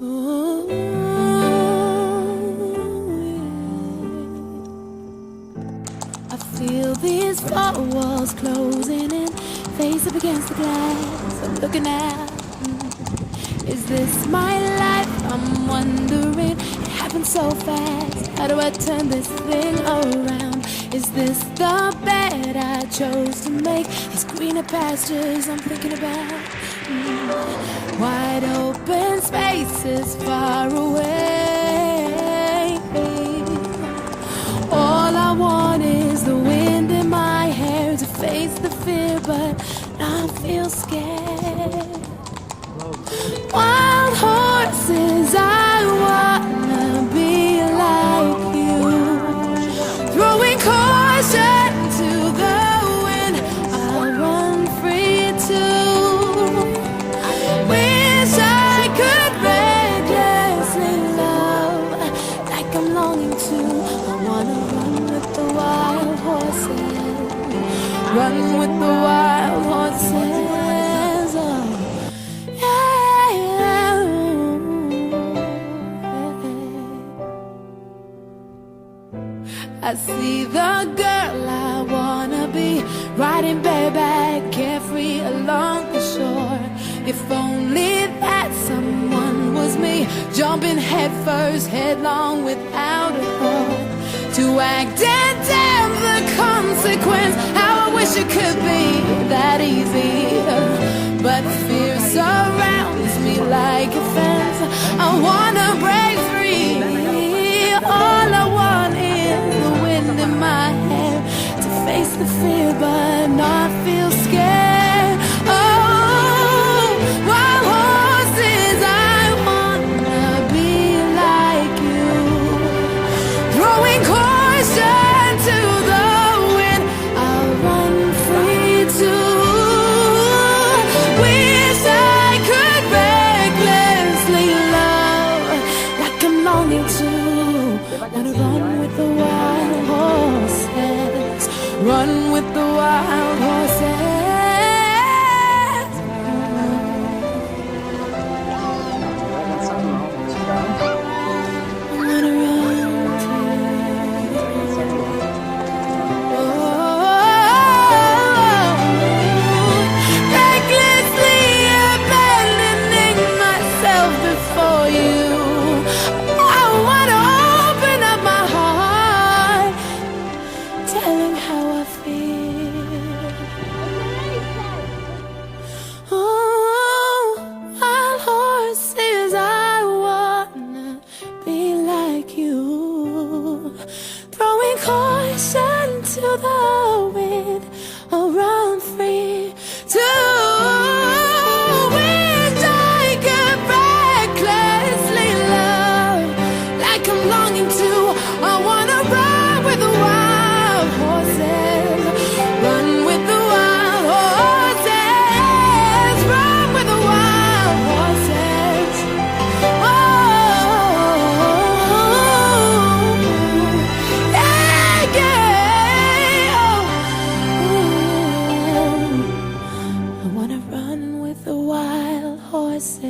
Ooh, I feel these four walls closing in, face up against the glass I'm looking at. Is this my life? I'm wondering. It happened so fast. How do I turn this thing around? Is this the bed I chose to make? These greener pastures I'm thinking about. Wide open spaces far away. All I want is the wind in my hair to face the fear, but I feel scared. Wild horses, I wanna be like you. Throwing caution to the wind, I'll run free too. Wish I could recklessly love like I'm longing to. I wanna run with the wild horses, run with the wild horses. I see the girl I wanna be, riding bareback, carefree along the shore. If only that someone was me, jumping headfirst, headlong without a thought. To act and damn the consequence. How I wish it could be that easy, but fear surrounds me like a fence. I wanna break free. All I want is the wind in my hair to face the fear but not feel scared. Oh, wild horses, I wanna be like you. Throwing caution to the wind, I'll run free too. Wish I could recklessly love like I'm longing to. Wanna run with the wild horses, run with the wild horses. I wanna run recklessly abandoning myself before you. I wanna open up my heart, tell him how I feel. Oh, wild horses, I wanna be like you. Throwing caution to the wind, I'll run free too. Wish I could recklessly love like I'm longing to. I wanna run with the wild horses, run with the wild horses, run with the wild horses. Oh, yeah, yeah. Oh, I wanna run with the wild horses.